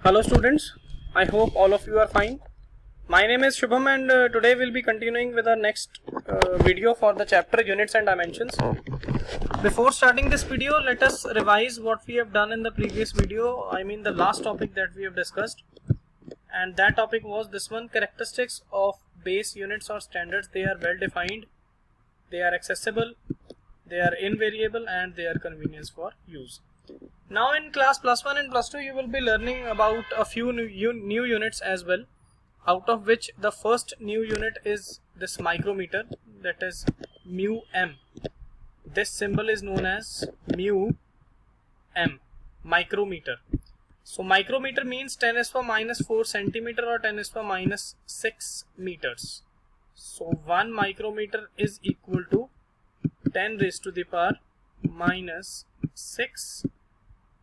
Hello students, I hope all of you are fine. My name is Shubham and today we'll be continuing with our next video for the chapter Units and Dimensions. Before starting this video, let us revise what we have done in the previous video, I mean the last topic that we have discussed. And that topic was this one: characteristics of base units or standards. They are well defined, they are accessible, they are invariable, and they are convenience for use. Now in class plus 1 and plus 2 you will be learning about a few new units as well, out of which the first new unit is this micrometer, that is mu m. This symbol is known as mu m, micrometer. So micrometer means 10 raised to the minus 4 centimeter or 10 raised to the minus 6 meters. So 1 micrometer is equal to 10 raised to the power minus 6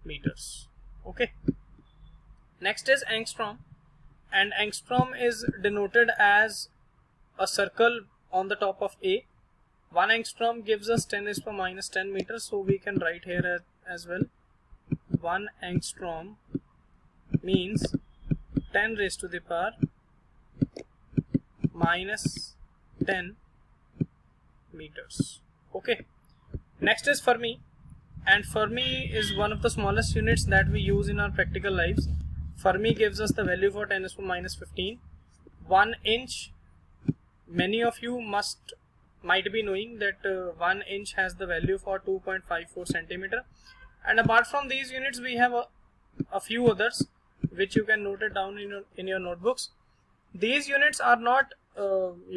meters. Okay. Next is angstrom, and angstrom is denoted as a circle on the top of A. 1 angstrom gives us 10 raised to the minus 10 meters, so we can write here as well 1 angstrom means 10 raised to the power minus 10 meters. Okay. Next is Fermi, and Fermi is one of the smallest units that we use in our practical lives. Fermi gives us the value for 10 raised to minus 15. 1 inch, many of you might be knowing that 1 inch has the value for 2.54 centimeter. And apart from these units, we have a few others which you can note it down in your notebooks. These units are not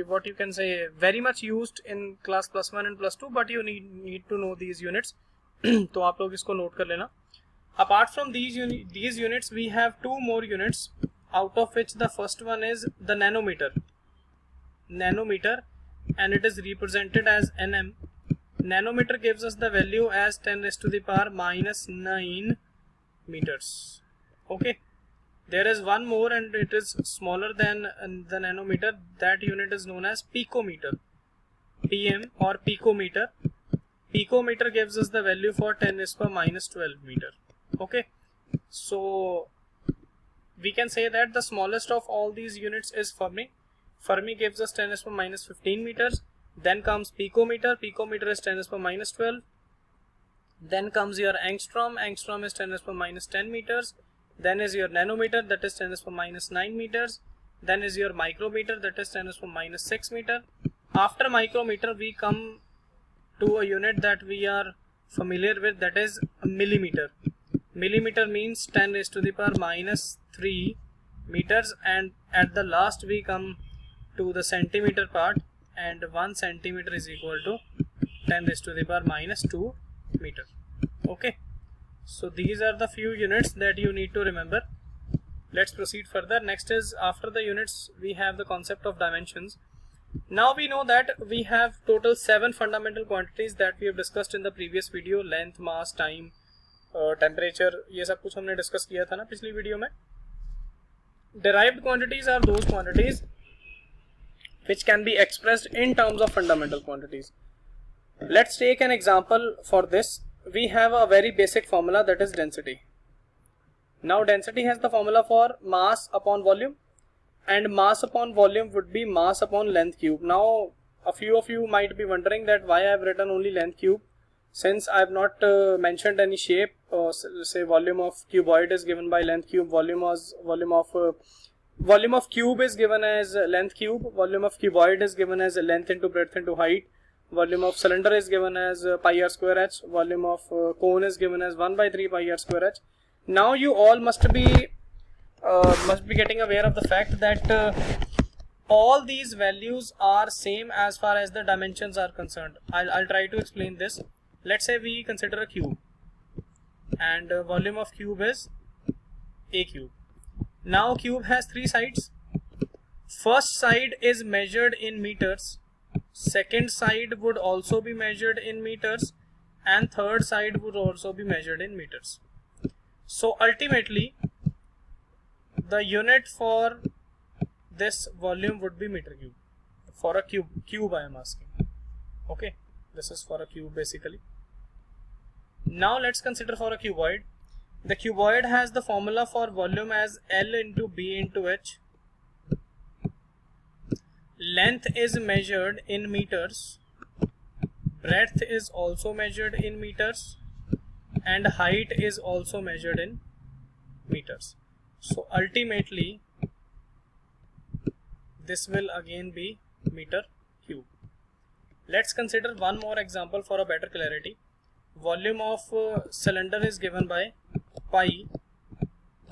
what you can say very much used in class plus 1 and plus 2, but you need to know these units. तो आप लोग इसको note कर लेना. Apart from these units, we have two more units, out of which the first one is the nanometer. Nanometer, and it is represented as nm. Nanometer gives us the value as 10 raised to the power minus 9 meters. Okay. There is one more, and it is smaller than the nanometer. That unit is known as picometer. PM or picometer. Picometer gives us the value for 10 raised to the minus 12 meter. Okay. So we can say that the smallest of all these units is Fermi. Fermi gives us 10 raised to the minus 15 meters. Then comes picometer. Picometer is 10 raised to the minus 12. Then comes your angstrom. Angstrom is 10 raised to the minus 10 meters. Then is your nanometer, that is 10 raised to the minus 9 meters. Then is your micrometer, that is 10 raised to the minus 6 meter. After micrometer, we come to a unit that we are familiar with, that is a millimeter. Millimeter means 10 raised to the power minus 3 meters, and at the last we come to the centimeter part, and 1 centimeter is equal to 10 raised to the power minus 2 meter. Okay. So these are the few units that you need to remember. Let's proceed further. Next is, after the units, we have the concept of dimensions. Now we know that we have total 7 fundamental quantities that we have discussed in the previous video: length, mass, time, temperature. ये सब कुछ हमने discuss किया था ना पिछली video में. Derived quantities are those quantities which can be expressed in terms of fundamental quantities. Let's take an example for this. We have a very basic formula, that is density. Now density has the formula for mass upon volume, and mass upon volume would be mass upon length cube. Now a few of you might be wondering that why I have written only length cube, since I have not mentioned any shape. Say volume of cuboid is given by length cube, volume of cube is given as length cube, volume of cuboid is given as length into breadth into height, volume of cylinder is given as pi r square h, volume of cone is given as 1 by 3 pi r square h. Now you all must be getting aware of the fact that all these values are same as far as the dimensions are concerned. I'll try to explain this. Let's say we consider a cube, and volume of cube is a cube. Now cube has 3 sides. First side is measured in meters. Second side would also be measured in meters, and third side would also be measured in meters. So ultimately the unit for this volume would be meter cube. For a cube I am asking. Okay, this is for a cube basically. Now let's consider for a cuboid. The cuboid has the formula for volume as L into B into H. Length is measured in meters, breadth is also measured in meters, and height is also measured in meters. So ultimately this will again be meter cube. Let's consider one more example for a better clarity. Volume of cylinder is given by pi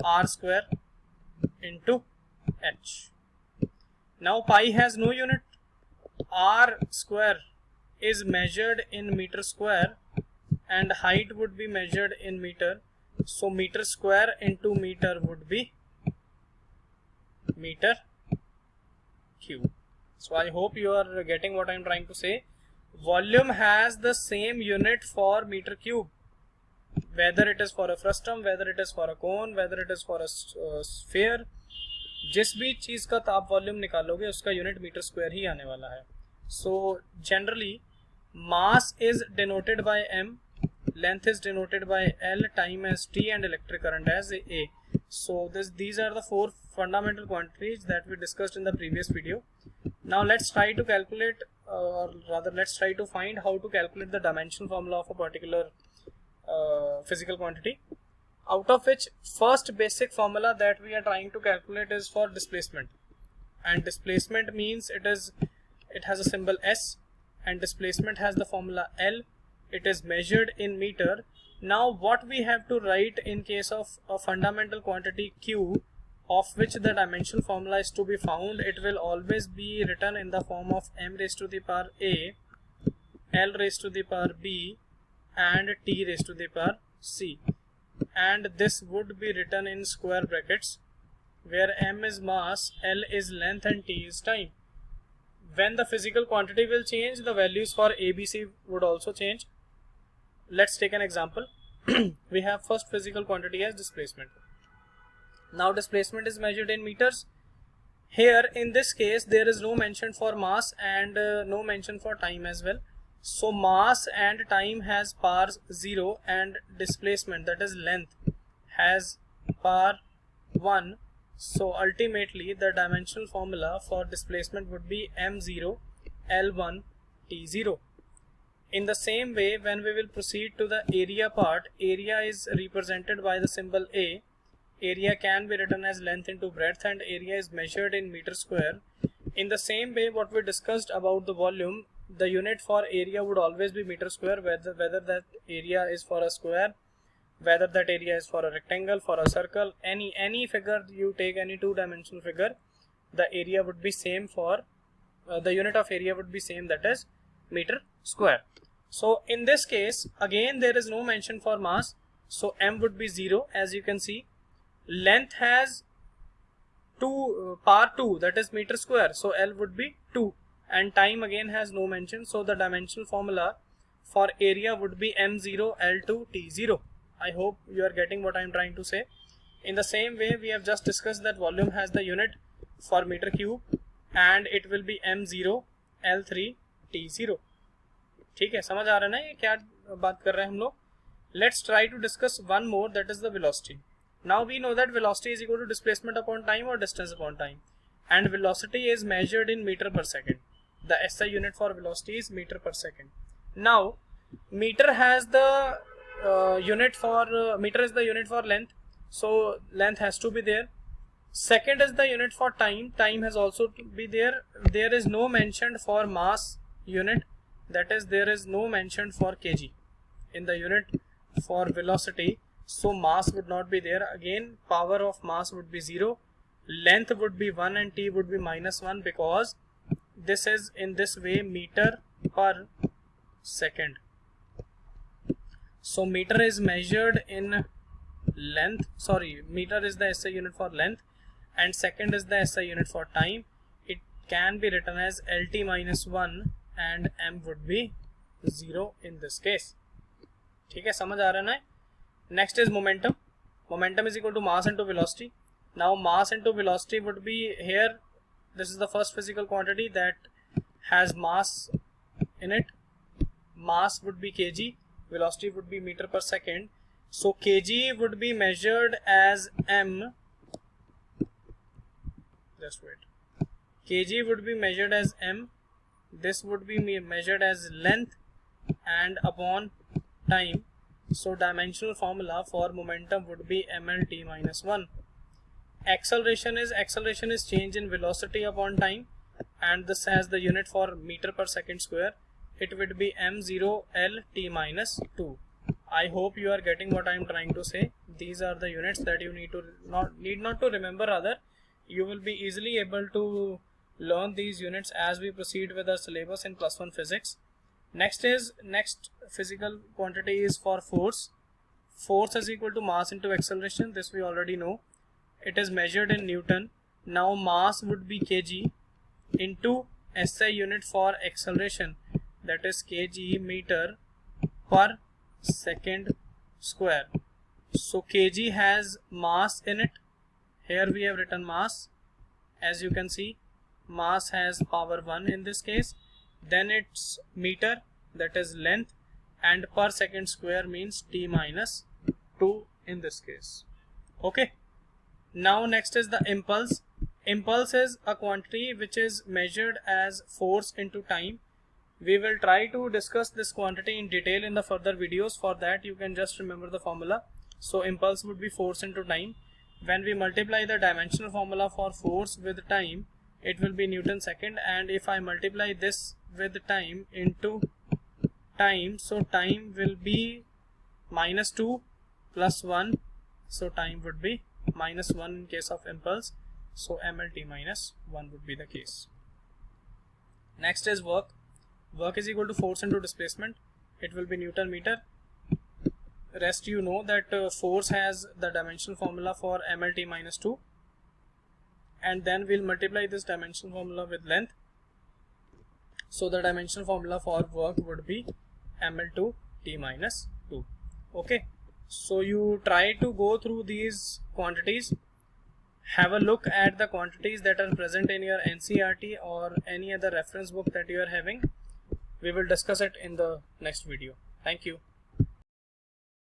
r square into h. Now pi has no unit. R square is measured in meter square and height would be measured in meter. So meter square into meter would be meter cube. So I hope you are getting what I am trying to say. Volume has the same unit for meter cube, whether it is for a frustum, whether it is for a cone, whether it is for a sphere. जिस भी चीज का आप volume निकालोगे उसका unit metre square ही आने वाला है. So generally mass is denoted by m, length is denoted by L, time as t, and electric current as A. So these are the four fundamental quantities that we discussed in the previous video. Now let's try to calculate, or rather let's try to find how to calculate the dimension formula of a particular physical quantity, out of which first basic formula that we are trying to calculate is for displacement. And displacement means it has a symbol S, and displacement has the formula L. It is measured in meter. Now what we have to write in case of a fundamental quantity Q, of which the dimension formula is to be found, it will always be written in the form of m raised to the power a, L raised to the power b, and t raised to the power c. And this would be written in square brackets, where m is mass, L is length, and t is time. When the physical quantity will change, the values for A, B, C would also change. Let's take an example. We have first physical quantity as displacement. Now displacement is measured in meters. Here in this case there is no mention for mass and no mention for time as well. So mass and time has power 0 and displacement, that is length, has power 1. So ultimately the dimensional formula for displacement would be m0 L1 T0. In the same way, when we will proceed to the area part, area is represented by the symbol A. Area can be written as length into breadth, and area is measured in meter square. In the same way, what we discussed about the volume, the unit for area would always be meter square, whether that area is for a square, whether that area is for a rectangle, for a circle, any figure you take, any two-dimensional figure, the area would be same for the unit of area would be same, that is meter square. So in this case again there is no mention for mass, so m would be 0. As you can see, length has power 2, that is meter square, so L would be 2, and time again has no mention, so the dimensional formula for area would be m0 L2 T0. I hope you are getting what I am trying to say. In the same way, we have just discussed that volume has the unit for meter cube and it will be m0 L3 T0. ठीक है, समझ आ रहा है ना ये क्या बात कर रहे हैं हम लोग. Let's try to discuss one more, that is the velocity. Now we know that velocity is equal to displacement upon time or distance upon time, and velocity is measured in meter per second. The SI unit for velocity is meter per second. Now meter has the unit for meter is the unit for length, so length has to be there. Second is the unit for time. Time has also to be there. There is no mention for mass unit, that is there is no mention for kg in the unit for velocity, so mass would not be there. Again, power of mass would be 0, length would be 1, and t would be -1, because this is in this way meter per second. So meter is measured in length, meter is the SI unit for length, and second is the SI unit for time. It can be written as LT -1 and m would be 0 in this case. ठीक है, समझ आ रहा है ना. Next is momentum. Momentum is equal to mass into velocity. Now mass into velocity would be here. This is the first physical quantity that has mass in it. Mass would be kg, velocity would be meter per second. So kg would be measured as m. Just wait. Kg would be measured as m. This would be measured as length and upon time. So dimensional formula for momentum would be mlt minus 1. Acceleration is change in velocity upon time, and this has the unit for meter per second square. It would be m0 lt minus 2. I hope you are getting what I am trying to say. These are the units that you need not to remember, rather you will be easily able to learn these units as we proceed with our syllabus in +1 physics. Next physical quantity is for force. Force is equal to mass into acceleration. This we already know. It is measured in Newton. Now mass would be kg into SI unit for acceleration, that is kg meter per second square. So kg has mass in it. Here we have written mass. As you can see, mass has power 1 in this case. Then it's meter, that is length, and per second square means t minus 2 in this case. Okay. Now next is the impulse. Impulse is a quantity which is measured as force into time. We will try to discuss this quantity in detail in the further videos. For that you can just remember the formula. So impulse would be force into time. When we multiply the dimensional formula for force with time, it will be Newton second, and if I multiply this with time into time, so time will be minus 2 plus 1, so time would be minus 1 in case of impulse. So mlt minus 1 would be the case. Next is work. Work is equal to force into displacement. It will be Newton meter. Rest you know that force has the dimensional formula for mlt minus 2, and then we'll multiply this dimensional formula with length. So the dimensional formula for work would be ml2 t minus 2. Okay, so you try to go through these quantities. Have a look at the quantities that are present in your NCERT or any other reference book that you are having. We will discuss it in the next video. Thank you.